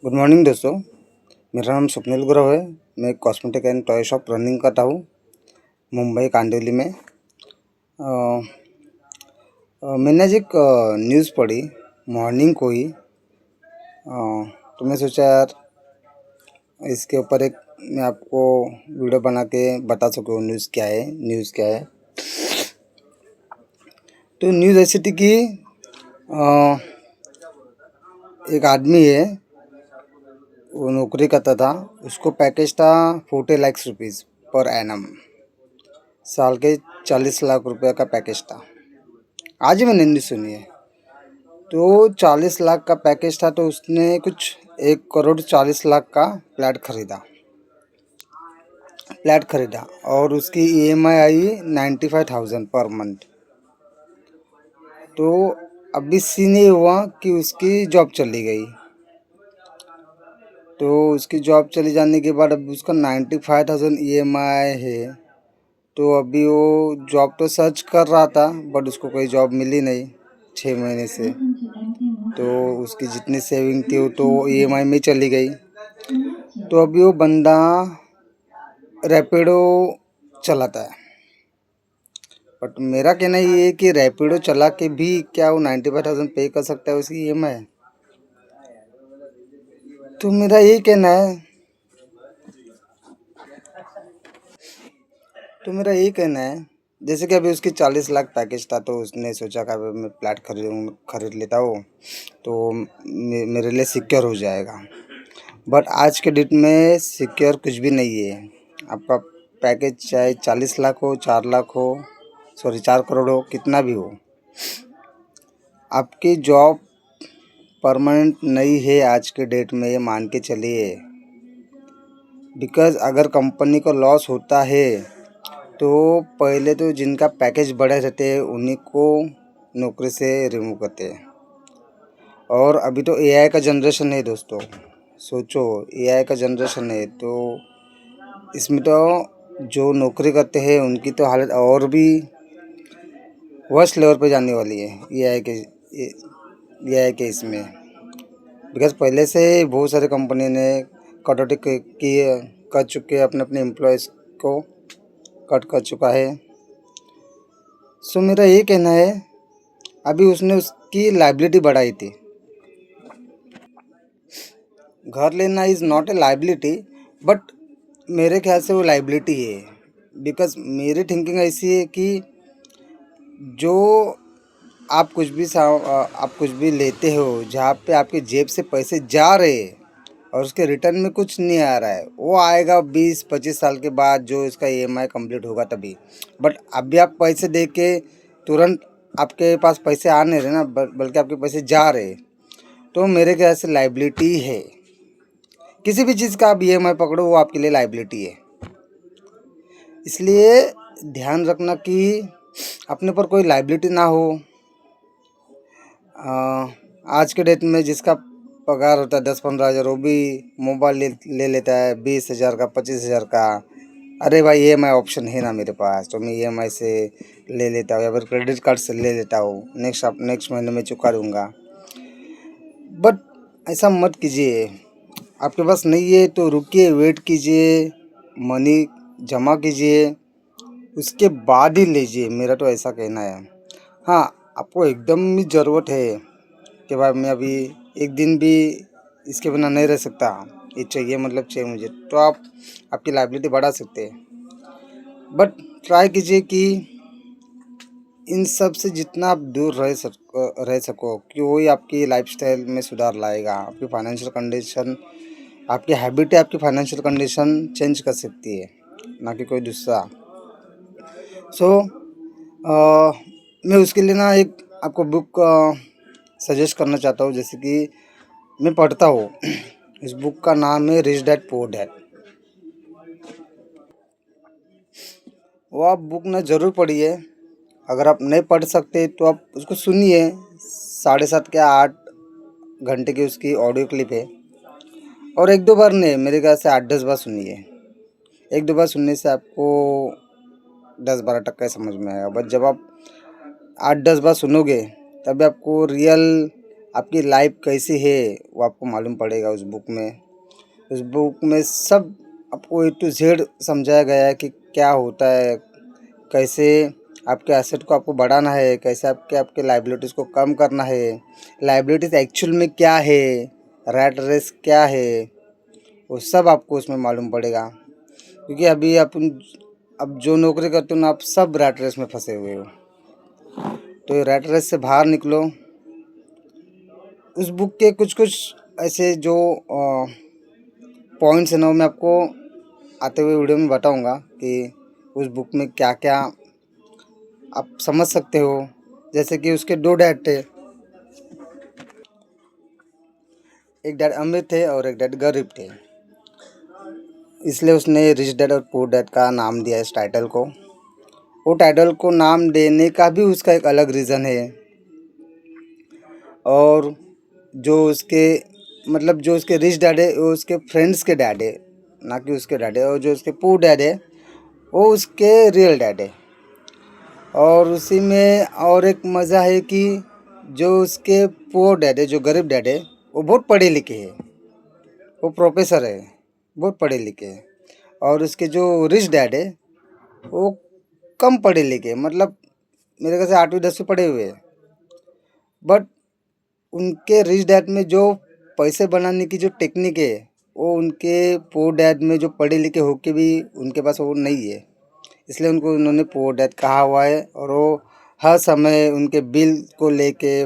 Good morning दोस्तों। मेरा नाम स्वप्निल गुरव है। मैं एक cosmetic and toy shop running करता हूँ मुंबई कांदिवली में। अ, मैंने आज एक न्यूज़ पढ़ी मॉर्निंग को ही। तो मैं सोचा यार इसके ऊपर एक मैं आपको वीडियो बना के बता सकूँ न्यूज़ क्या है। तो न्यूज़ ऐसी थी कि अ, एक आदमी है, वो नौकरी करता था। उसको पैकेज था 40 लाख रुपीज़ पर एनम। साल के 40 लाख रुपए का पैकेज था। आज ही मैंने न्यूज़ सुनी है। तो 40 लाख का पैकेज था, तो उसने कुछ 1 करोड़ 40 लाख का फ्लैट खरीदा और उसकी ईएमआई आई 95,000 पर मंथ। तो अभी सीन ये हुआ कि उसकी जॉब चली गई। तो उसकी जॉब चली जाने के बाद अभी उसका 95,000 ईएमआई है। तो अभी वो जॉब तो सर्च कर रहा था, बट उसको कोई जॉब मिली नहीं 6 महीने से। तो उसकी जितनी सेविंग थी वो तो ईएमआई में चली गई। तो अभी वो बंदा रैपिडो चलाता है। बट मेरा कहना ये है कि रैपिडो चला के भी क्या वो 95,000 पे कर सकता है उसकी ईएमआई? तो मेरा यही कहना है तो मेरा यही कहना है जैसे कि अभी उसकी 40 लाख पैकेज था, तो उसने सोचा कि अभी मैं फ्लैट खरीद लेता हूँ तो मेरे लिए सिक्योर हो जाएगा। बट आज के डेट में सिक्योर कुछ भी नहीं है। आपका पैकेज चाहे 40 लाख हो, 4 लाख हो, सॉरी 4 करोड़ हो, कितना भी हो, आपकी जॉब परमानेंट नहीं है आज के डेट में, ये मान के चलिए। बिकॉज़ अगर कंपनी को लॉस होता है तो पहले तो जिनका पैकेज बड़े रहते हैं उन्हीं को नौकरी से रिमूव करते हैं। और अभी तो एआई का जनरेशन है दोस्तों। सोचो, एआई का जनरेशन है, तो इसमें तो जो नौकरी करते हैं उनकी तो हालत और भी वर्स्ट लेवल पे जाने वाली है एआई के इसमें। बिकॉज पहले से बहुत सारे कंपनी ने कटौती कर चुके अपने अपने एम्प्लॉयज़ को कट कर चुका है। सो मेरा ये कहना है, अभी उसने उसकी लाइबिलिटी बढ़ाई थी। घर लेना is not a liability, but मेरे ख्याल से वो लाइबिलिटी है। बिकॉज मेरी थिंकिंग ऐसी है कि जो आप कुछ भी लेते हो जहाँ पे आपके जेब से पैसे जा रहे हैं और उसके रिटर्न में कुछ नहीं आ रहा है, वो आएगा 20-25 साल के बाद, जो इसका ईएमआई कंप्लीट होगा तभी। बट अभी आप पैसे दे के तुरंत आपके पास पैसे आ नहीं रहे ना, बल्कि आपके पैसे जा रहे, तो मेरे ख्याल से लाइबिलिटी है। किसी भी चीज़ का आप ईएमआई पकड़ो, वो आपके लिए लाइबिलिटी है। इसलिए ध्यान रखना कि अपने पर कोई लाइबिलिटी ना हो। आज के डेट में जिसका पगार होता है 10-15 हज़ार, वो भी मोबाइल ले लेता है 20 हज़ार का, 25 हज़ार का। अरे भाई, ईएमआई ऑप्शन है ना मेरे पास, तो मैं ईएमआई से ले लेता हूँ या फिर क्रेडिट कार्ड से ले लेता हूँ। नेक्स्ट महीने में चुका दूँगा। बट ऐसा मत कीजिए। आपके पास नहीं है तो रुकिए, वेट कीजिए, मनी जमा कीजिए, उसके बाद ही लीजिए। मेरा तो ऐसा कहना है। हाँ, आपको एकदम ही ज़रूरत है कि भाई मैं अभी एक दिन भी इसके बिना नहीं रह सकता, ये चाहिए मतलब चाहिए मुझे, तो आप आपकी लाइबिलिटी बढ़ा सकते हैं। बट ट्राई कीजिए कि इन सब से जितना आप दूर रह सको, कि वही आपकी लाइफस्टाइल में सुधार लाएगा। आपकी फाइनेंशियल कंडीशन, आपकी हैबिट है, आपकी फाइनेंशियल कंडीशन चेंज कर सकती है, ना कि कोई दूसरा। सो मैं उसके लिए ना एक आपको बुक सजेस्ट करना चाहता हूँ, जैसे कि मैं पढ़ता हूँ। इस बुक का नाम है रिच डैड पुअर डैड। वो आप बुक ना ज़रूर पढ़िए। अगर आप नहीं पढ़ सकते तो आप उसको सुनिए। 7.5 या 8 घंटे की उसकी ऑडियो क्लिप है। और एक दो बार नहीं, मेरे ख्याल से 8-10 बार सुनिए। एक दो बार सुनने से आपको 10-12% समझ में आएगा। बट जब आप 8-10 बार सुनोगे तभी आपको रियल आपकी लाइफ कैसी है वो आपको मालूम पड़ेगा उस बुक में। उस बुक में सब आपको ए टू जेड समझाया गया है कि क्या होता है, कैसे आपके एसेट को आपको बढ़ाना है, कैसे आपके आपके लायबिलिटीज़ को कम करना है, लायबिलिटीज़ एक्चुअल में क्या है, रैट रेस क्या है, वो सब आपको उसमें मालूम पड़ेगा। क्योंकि अभी अब जो नौकरी करते हो ना, आप सब रैट रेस में फंसे हुए हो। तो ये रैट रेस से बाहर निकलो। उस बुक के कुछ कुछ ऐसे जो पॉइंट्स है ना, वो मैं आपको आते हुए वीडियो में बताऊंगा कि उस बुक में क्या क्या आप समझ सकते हो। जैसे कि उसके दो डैड थे, एक डैड अमीर थे और एक डैड गरीब थे, इसलिए उसने रिच डैड और पुअर डैड का नाम दिया इस टाइटल को। वो टाइटल को नाम देने का भी उसका एक अलग रीज़न है। और जो उसके मतलब जो उसके रिच डैड है वो उसके फ्रेंड्स के डैड है, ना कि उसके डैड है। और जो उसके पुअर डैड है वो उसके रियल डैड है। और उसी में और एक मज़ा है कि जो उसके पुअर डैड है, जो गरीब डैड है, वो बहुत पढ़े लिखे हैं, वो प्रोफेसर है, बहुत पढ़े लिखे हैं। और उसके जो रिच डैड है वो कम पढ़े लिखे, मतलब मेरे ख्याल से 8वीं 10वीं पढ़े हुए हैं। बट उनके रिच डैड में जो पैसे बनाने की जो टेक्निक है, वो उनके पुअर डैड में जो पढ़े लिखे होके भी उनके पास वो नहीं है। इसलिए उनको उन्होंने पुअर डैड कहा हुआ है। और वो हर समय उनके बिल को लेके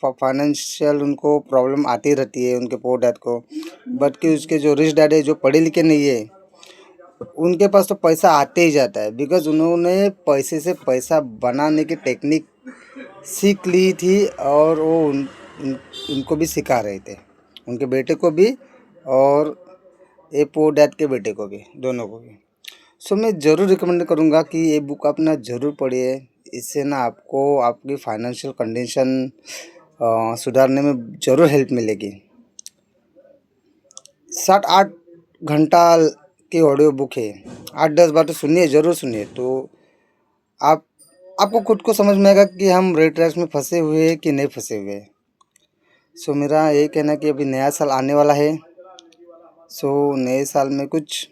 फाइनेंशियल उनको प्रॉब्लम आती रहती है उनके पुअर डैड को। बट कि उसके जो रिच डैड है, जो पढ़े लिखे नहीं है, उनके पास तो पैसा आते ही जाता है। बिकॉज उन्होंने पैसे से पैसा बनाने की टेक्निक सीख ली थी। और वो उनको भी सिखा रहे थे, उनके बेटे को भी और ये पुअर डैड के बेटे को भी, दोनों को भी। सो मैं ज़रूर रिकमेंड करूँगा कि ये बुक आप ना ज़रूर पढ़िए। इससे ना आपको आपकी फाइनेंशियल कंडीशन सुधारने में ज़रूर हेल्प मिलेगी। 7-8 घंटा की ऑडियो बुक है, 8-10 बार तो सुनिए, ज़रूर सुनिए। तो आप आपको खुद को समझ में आएगा कि हम रेट रेस में फंसे हुए हैं कि नहीं फंसे हुए हैं। सो मेरा ये कहना है कि अभी नया साल आने वाला है। सो नए साल में कुछ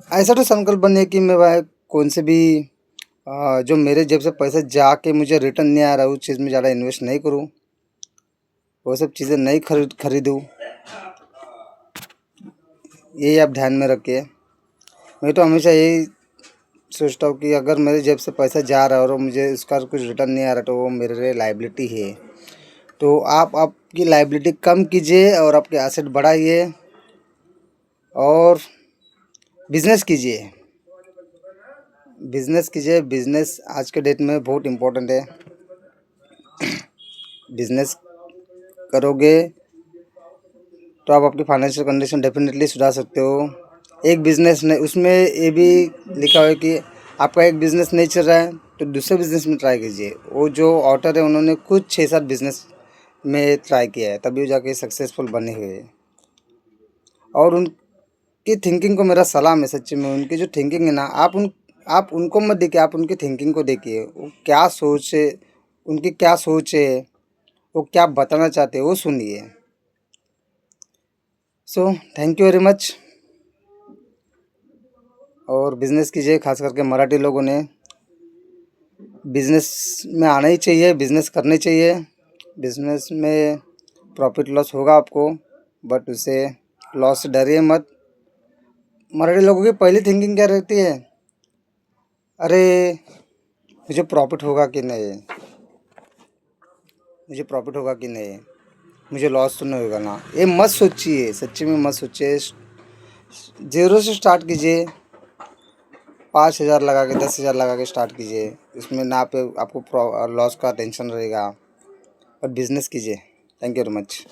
ऐसा तो संकल्प बने कि मैं भाई कौन से भी जो मेरे जेब से पैसे जाके मुझे रिटर्न नहीं आ रहा उस चीज़ में ज़्यादा इन्वेस्ट नहीं करूँ, वो सब चीज़ें नहीं खरीदूँ। यही आप ध्यान में रखिए। मैं तो हमेशा यही सोचता हूँ कि अगर मेरे जेब से पैसा जा रहा है और मुझे उसका कुछ रिटर्न नहीं आ रहा, तो वो मेरे लिए लायबिलिटी है। तो आप आपकी लायबिलिटी कम कीजिए और आपके एसेट बढ़ाइए और बिजनेस कीजिए। बिजनेस आज के डेट में बहुत इम्पोर्टेंट है। बिजनेस करोगे तो आप आपकी फाइनेंशियल कंडीशन डेफिनेटली सुधार सकते हो। एक बिज़नेस ने उसमें ये भी लिखा हुआ है कि आपका एक बिज़नेस नहीं चल रहा है तो दूसरे बिज़नेस में ट्राई कीजिए। वो जो ऑथर है उन्होंने कुछ 6-7 बिज़नेस में ट्राई किया है, तभी वो जाके सक्सेसफुल बने हुए हैं। और उनकी थिंकिंग को मेरा सलाम है, सच्ची में। उनकी जो थिंकिंग है ना, आप उनको मत देखिए, आप उनकी थिंकिंग को देखिए। वो क्या सोच है, उनकी क्या सोच है, वो क्या बताना चाहते हैं, वो सुनिए। So thank you very much. और बिज़नेस कीजिए, खास करके मराठी लोगों ने बिज़नेस में आना ही चाहिए, बिज़नेस करने चाहिए। बिज़नेस में प्रॉफिट लॉस होगा आपको, बट उसे लॉस से डरिए मत। मराठी लोगों की पहली थिंकिंग क्या रहती है, अरे मुझे प्रॉफिट होगा कि नहीं, मुझे प्रॉफिट होगा कि नहीं, मुझे लॉस तो नहीं होगा ना। ये मत सोचिए, सच्ची में मत सोचिए। ज़ीरो से स्टार्ट कीजिए, 5,000 लगा के 10,000 लगा के स्टार्ट कीजिए। इसमें ना पे आपको लॉस का टेंशन रहेगा। और बिज़नेस कीजिए। Thank you very much.